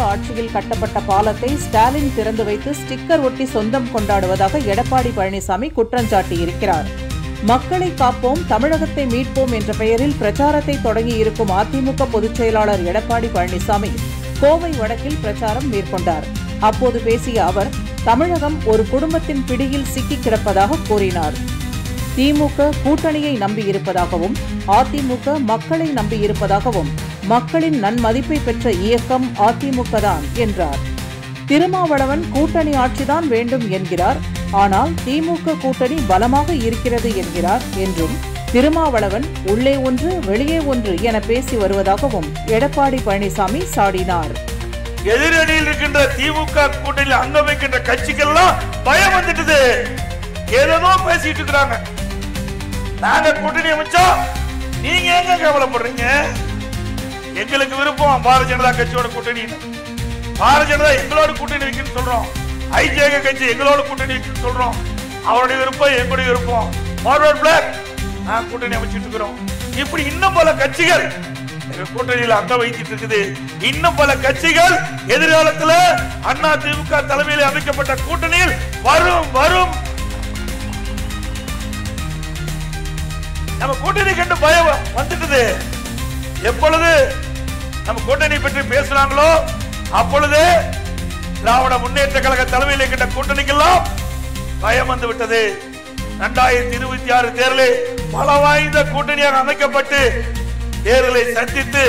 ஆட்சியில் கட்டப்பட்ட பாலத்தை ஸ்டாலின் திறந்து வைத்து ஸ்டிக்கர் ஒட்டி சொந்தம் கொண்டாடுவதாக எடப்பாடி பழனிசாமி குற்றஞ்சாட்டியிருக்கிறார். மக்களை காப்போம், தமிழகத்தை மீட்போம் என்ற பெயரில் பிரச்சாரத்தை தொடங்கியிருக்கும் அதிமுக பொதுச் செயலாளர் எடப்பாடி பழனிசாமி கோவை வடக்கில் பிரச்சாரம் மேற்கொண்டார். அப்போது பேசிய அவர், தமிழகம் ஒரு குடும்பத்தின் பிடியில் சிக்கிக் கிடப்பதாக கூறினார். திமுக கூட்டணியை நம்பியிருப்பதாகவும், அதிமுக மக்களை நம்பியிருப்பதாகவும், மக்களின் நன்மதிப்பை பெற்ற இயக்கம் அதிமுக தான் என்றார். திருமாவளவன் கூட்டணி ஆட்சிதான் வேண்டும் என்கிறார், ஆனால் திமுக கூட்டணி பலமாக இருக்கிறது என்கிறார் என்றும், திருமாவளவன் உள்ளே ஒன்று வெளியே ஒன்று என பேசி வருவதாகவும் எடப்பாடி பழனிசாமி சாடினார். எதிரணியில் இருக்கின்ற திமுக கூட்டணியில் அங்கம் வைக்கின்ற கட்சிகள்லாம் பயம் வந்துட்டு ஏதோ பேசிட்டு இருக்கிறாங்க. நாங்க கூட்டணி அமைச்சா நீங்க எங்க கவலைப்படுறீங்க? எங்களுக்கு விருப்பம் பாரதிய ஜனதா கட்சியோட கூட்டணி. பாரதிய ஜனதா எங்களோட கூட்டணி வைக்கணும்னு சொல்றோம். ஐஜேக கட்சி எங்களோட கூட்டணி வைக்கணும்னு சொல்றோம். அவருடைய விருப்பம் எங்களுடைய விருப்பம். ஃபார்வர்ட் பிளாக் நான் கூட்டணி அமைச்சிட்டு இருக்கிறோம். இப்படி இன்னும் பல கட்சிகள் கூட்டணியில் அங்க வைத்துட்டு இருக்குது. இன்னும் பல கட்சிகள் எதிர்காலத்தில் அண்ணா திமுக தலைமையில் அமைக்கப்பட்ட கூட்டணியில் வரும் வரும். நம்ம கூட்டணி கண்டு பயம் வந்துட்டது. எப்பொழுது நம்ம கூட்டணி பற்றி பேசுறாங்களோ அப்பொழுது திராவிட முன்னேற்ற கழக தலைமையில் இருக்கின்ற கூட்டணிக்கெல்லாம் பயம் வந்து விட்டது. 2026 தேர்தலில் பல வாய்ந்த கூட்டணியாக அமைக்கப்பட்டு தேர்தலை சந்தித்து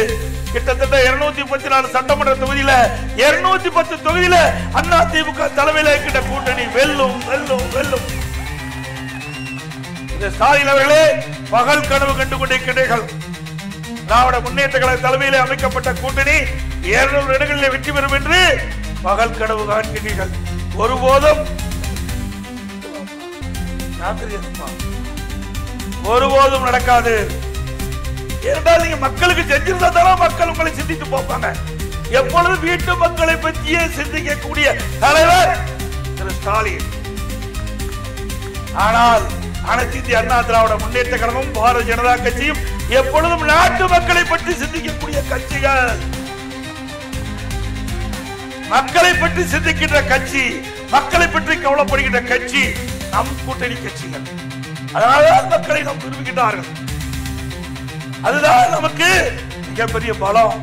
கிட்டத்தட்ட 234 சட்டமன்ற தொகுதியில 210 தொகுதியில அண்ணா திமுக தலைமையில் இருக்கின்ற கூட்டணி வெல்லும் வெல்லும் வெல்லும். ஸ்டாலின் அவர்களே பகல் கனவு கண்டு கொண்டிருக்கிறீர்கள். திராவிட முன்னேற்ற கழக தலைமையில் அமைக்கப்பட்ட கூட்டணி 200 இடங்களில் வெற்றி பெறும் என்று பகல் கனவு காண்கிறீர்கள். ஒருபோதும் நடக்காது. ஏனென்றால் நீங்க மக்களுக்கு செஞ்சிருந்தா தானே மக்கள் உங்களை சிந்தித்து போப்பாங்க. எப்பொழுது வீட்டு மக்களை பற்றியே சிந்திக்கக்கூடிய தலைவர் திரு ஸ்டாலின். ஆனால் அனைத்து இந்திய அண்ணா திராவிட முன்னேற்ற கழகமும் பாரதிய ஜனதா கட்சியும் எப்பொழுதும் நாட்டு மக்களை பற்றி சிந்திக்கக்கூடிய கட்சிகள். மக்களை பற்றி சிந்திக்கின்ற கட்சி, மக்களை பற்றி கவலைப்படுகின்ற கட்சி நம் கூட்டணி கட்சிகள். அதனால்தான் மக்களை நாம் விரும்புகின்றார்கள். அதுதான் நமக்கு மிகப்பெரிய பலம்.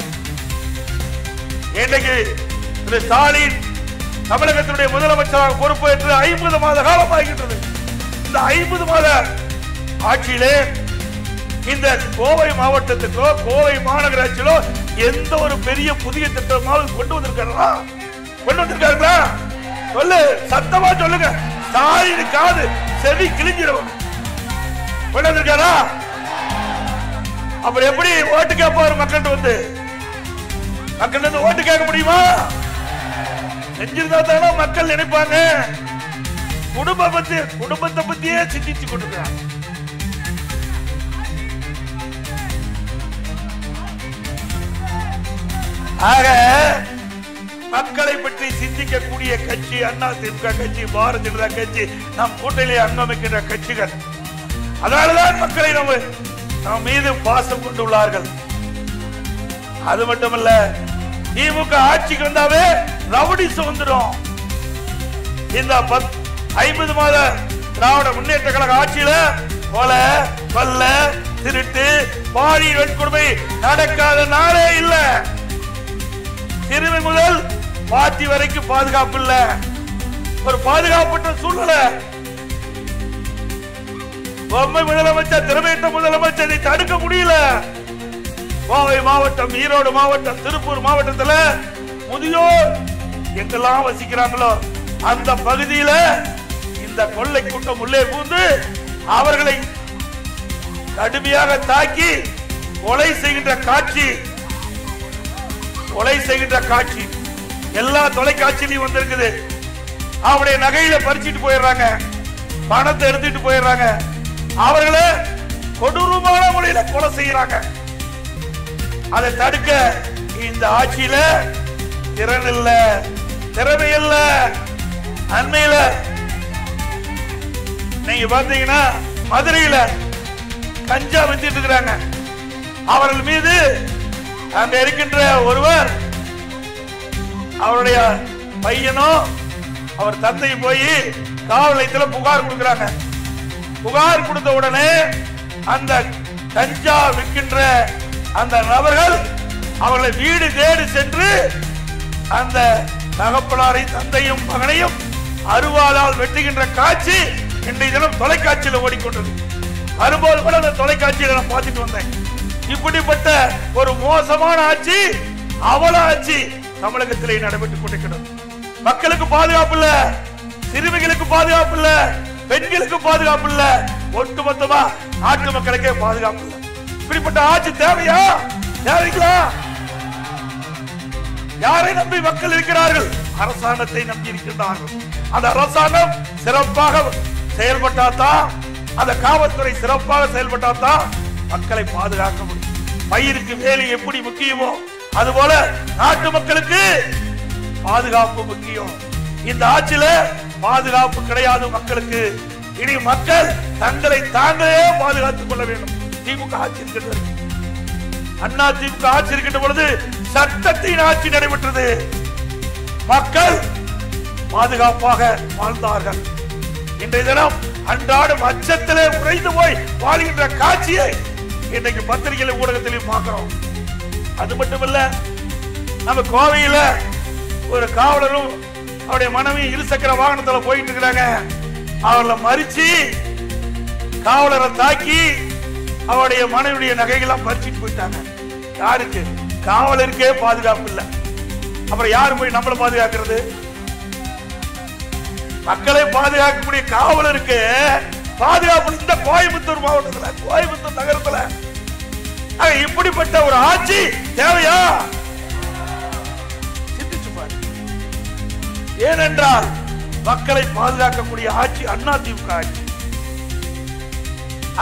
இன்றைக்கு திரு ஸ்டாலின் தமிழகத்தினுடைய முதலமைச்சராக பொறுப்பேற்று 50 மாத காலம் ஆகின்றது. இந்த 50 மாத ஆட்சியிலே இந்த கோவை மாவட்டத்துக்கோ கோவை மாநகராட்சியிலோ எந்த ஒரு பெரிய புதிய திட்டமாவது கொண்டு வந்திருக்காங்களா? சொல்லு, சத்தமா சொல்லுங்க. ஸ்டாலின் காது செவி கிழிஞ்சிடும். கொண்டு வந்திருக்காரா? அப்புறம் எப்படி ஓட்டு கேட்பாரு? மக்கள் வந்து ஓட்டு கேட்க முடியுமா? செஞ்சிருந்தா தானே மக்கள் நினைப்பாங்க. குடும்பத்தை பத்தியே சிந்திச்சு கொண்டிருக்கிறாங்க. ஆக மக்களை பற்றி சிந்திக்கக்கூடிய கட்சி அண்ணா திமுக கட்சி, பாரதிய ஜனதா கட்சி, நம் கூட்டணியை அங்கமைக்கின்ற கட்சிகள். அதனாலதான் மக்களை நம்ம மீது பாசம் கொண்டுள்ளார்கள். அது மட்டுமல்ல, திமுக ஆட்சிக்கு வந்தாவே ரவுடி சுதந்திரம். இந்த 50 மாத திராவிட முன்னேற்ற கழக ஆட்சியில கொலை, கொள்ள, திருட்டு, பாலியல் வன்கொடுமை நடக்காத நாளே இல்ல. சிறுமி முதல் பாட்டி வரைக்கும் பாதுகாப்பு இல்ல. ஒரு பாதுகாப்பற்ற சூழ்நிலை. பொம்மை முதலமைச்சர், திறமையற்ற முதலமைச்சரை தடுக்க முடியல. கோவை மாவட்டம், ஈரோடு மாவட்டம், திருப்பூர் மாவட்டத்தில் முதியோர் எங்கெல்லாம் வசிக்கிறாங்களோ அந்த பகுதியில இந்த கொள்ளை கூட்டம் உள்ளே புகுந்து அவர்களை கடுமையாக தாக்கி கொலை செய்கின்ற காட்சி எல்லா தொலைக்காட்சியிலையும் வந்திருக்குது. அவருடைய நகையில பறிச்சுட்டு போயிடுறாங்க, பணத்தை எடுத்துட்டு போயிடுறாங்க, அவர்களை கொடூரமான முறையில கொலை செய்யறாங்க. அதை தடுக்க இந்த ஆட்சியில திறன் இல்ல, திறமை இல்ல. அண்மையில நீங்க பாத்தீங்கன்னா மதுரையில கஞ்சா வித்துட்டு இருக்கிறாங்க. அவர்கள் மீது அங்க இருக்கின்ற ஒருவர் அவருடைய பையனும் அவர் தந்தையும் போய் காவல் நிலையத்தில் புகார் கொடுக்கிறாங்க. புகார் கொடுத்த உடனே அந்த கஞ்சா விற்கின்ற அந்த நபர்கள் அவர்களை வீடு தேடி சென்று அந்த தகப்பனாரை தந்தையும் மகனையும் அருவாளால் வெட்டுகின்ற காட்சி இன்றைய தினம் தொலைக்காட்சியில் ஓடிக்கொண்டது. வரும்போது கூட அந்த தொலைக்காட்சியில நான் பார்த்துட்டு வந்தேன். இப்படிப்பட்ட ஒரு மோசமான ஆட்சி, அவல ஆட்சி தமிழகத்திலே நடைபெற்றுக் கொண்டிருக்கிறது. மக்களுக்கு பாதுகாப்பு இல்ல, சிறுமிகளுக்கு பாதுகாப்பு இல்ல, பெண்களுக்கு பாதுகாப்பு இல்ல, ஒட்டுமொத்தமா நாட்டு மக்களுக்கே பாதுகாப்பு இல்ல. இப்படிப்பட்ட ஆட்சி தேவையா? தேவைங்களா? யாரை நம்பி மக்கள் இருக்கிறார்கள்? அரசாங்கத்தை நம்பி இருக்கின்றார்கள். அந்த அரசாங்கம் சிறப்பாக செயல்பட்டாதான், அந்த காவல்துறை சிறப்பாக செயல்பட்டாதான் மக்களை பாதுகாக்க முடியும். பயிருக்கு வேலை எப்படி முக்கியமோ அதுபோல நாட்டு மக்களுக்கு பாதுகாப்பு முக்கியம். இந்த ஆட்சியில பாதுகாப்பு கிடையாது மக்களுக்கு. இனி மக்கள் தங்களை தாங்களே பாதுகாத்துக் கொள்ள வேண்டும். திமுக ஆட்சி இருக்கிறது, அண்ணா திமுக ஆட்சி இருக்கின்ற பொழுது சட்டத்தின் ஆட்சி நடைபெற்றது. மக்கள் பாதுகாப்பாக வாழ்ந்தார்கள். இன்றைய தினம் அன்றாடம் அச்சத்திலே உறைந்து போய் வாழ்கின்ற காட்சியை இன்றைக்கு பத்திரிகை ஊடகத்திலையும் பார்க்கிறோம். அது மட்டுமல்ல, நம்ம கோவையில ஒரு காவலரும் அவருடைய மனைவி இருசக்கர வாகனத்தில் போயிட்டு இருக்கிறாங்க. அவளை மறிச்சு காவலரை தாக்கி அவருடைய மனைவியுடைய நகைகள்லாம் பறிச்சுட்டு போயிட்டாங்க. யாருக்கு? காவலருக்கே பாதுகாப்பு இல்லை. அப்புறம் யாரு போய் நம்மளை பாதுகாக்கிறது? மக்களை பாதுகாக்கக்கூடிய காவலருக்கு பாதுகாப்பு இந்த கோயம்புத்தூர் மாவட்டத்தில், கோயம்புத்தூர் நகரத்தில் இப்படிப்பட்ட ஒரு ஆட்சி தேவையா? சிந்திச்சு பாரு. ஏனென்றால் மக்களை பாதுகாக்கக்கூடிய ஆட்சி அண்ணா திமுக ஆட்சி.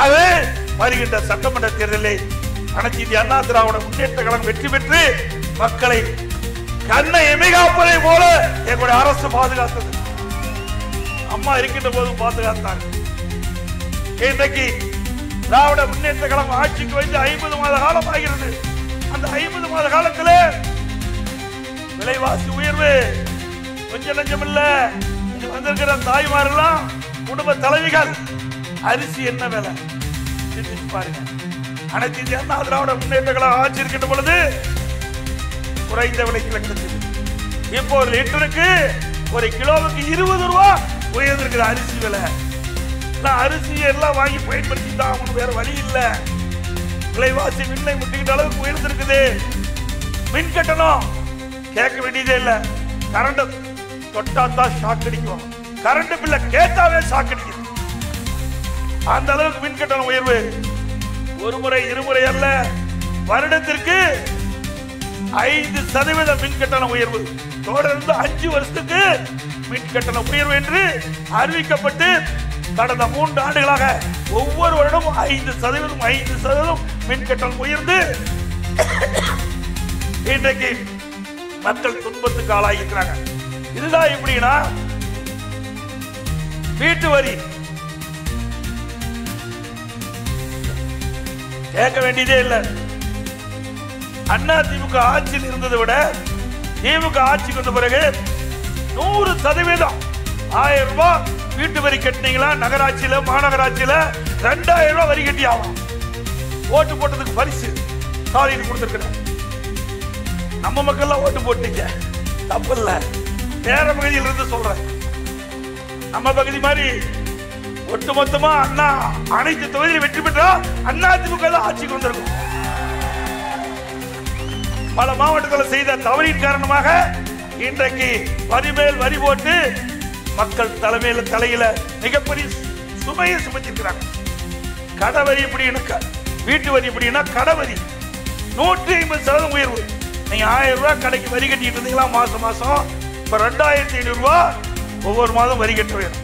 அது வருகின்ற சட்டமன்ற தேர்தலில் அனைத்து இந்திய அண்ணா திராவிட முன்னேற்ற கழகம் வெற்றி பெற்று மக்களை கண்ணை எமிகாப்பதை போல எங்களுடைய அரசு பாதுகாத்தது. அம்மா இருக்கின்ற போது பாதுகாத்தாங்க. இன்றைக்கு திராவிட முன்னேற்ற கழகம் ஆட்சிக்கு வந்து 50 மாத காலம் ஆகிறது. அந்த 50 மாத காலத்தில் விலைவாசி உயர்வு கொஞ்சம் நஞ்சம் இல்ல. இங்க வந்திருக்கிற தாய்மாரெல்லாம் குடும்ப தலைவிகள் அரிசி என்ன விலை பாருங்க. அனைத்து இந்திய அண்ணா திராவிட முன்னேற்ற கழகம் ஆட்சி இருக்கின்ற பொழுது குறைந்த விலைக்கு கிடைச்சது. இப்போ ஒரு லிட்டருக்கு ஒரு கிலோவுக்கு 20 ரூபாய் உயர்ந்திருக்கிற அரிசி விலை. அரிசி எல்லாம் வாங்கி பயன்படுத்தி தான் வேற வழி இல்ல. விலைவாசி மின்னை முட்டிக்கிட்ட அளவுக்கு உயர்ந்திருக்குது. மின் கட்டணம் கேட்க வேண்டியதே இல்ல. கரண்ட் தொட்டாத்தான் ஷாக் அடிக்கும். கரண்ட் பில்ல கேட்டாவே ஷாக் அடிக்கும். அந்த அளவுக்கு மின் கட்டணம் உயர்வு. ஒரு முறை இருமுறை அல்ல, வருடத்திற்கு 5% மின் கட்டணம் உயர்வு. தொடர்ந்து 5 வருஷத்துக்கு மின் கட்டண உயர்வு என்று அறிவிக்கப்பட்டு கடந்த 3 ஆண்டுகளாக ஒவ்வொரு வருடமும் 5% மின் கட்டணம் உயர்ந்து இன்றைக்கு மக்கள் துன்பத்துக்கு ஆளாகிக்கிறாங்க. இதுதான் எப்படின்னா, வீட்டு வரி கேட்க வேண்டியதே இல்லை. அண்ணா திமுக ஆட்சியில் இருந்ததை விட திமுக ஆட்சிக்கு வந்த பிறகு 100% 1000 ரூபாய் வீட்டு வரி கட்டினீங்களா, நகராட்சியில மாநகராட்சியில 2000 ரூபாய் வரி கட்டி ஆகும். ஓட்டு போட்டதுக்கு பரிசு ஸ்டாலின் கொடுத்திருக்கிறார். நம்ம மக்கள் ஓட்டு போட்டீங்க, தப்பு இல்ல. வேற பகுதியில் இருந்து சொல்றேன். நம்ம பகுதி மாதிரி ஒட்டுமொத்தமா அண்ணா அனைத்து தொகுதியில் வெற்றி பெற்றா அண்ணா திமுக ஆட்சிக்கு வந்திருக்கும். பல மாவட்டத்தில் செய்த தவறின் காரணமாக இன்றைக்கு வரி மேல் வரி போட்டு மக்கள் தலையில மிகப்பெரிய சுமையை சுமத்திருக்கிறாங்க. கடவரி எப்படின்னா, வீட்டு வரி எப்படின்னா, கடவரி 150% உயர்வு. நீங்க 1000 ரூபாய் கடைக்கு வரி கட்டிட்டு இருந்தீங்களா மாசம், இப்ப 2500 ரூபாய் ஒவ்வொரு மாதம் வரி கட்ட வேணும்.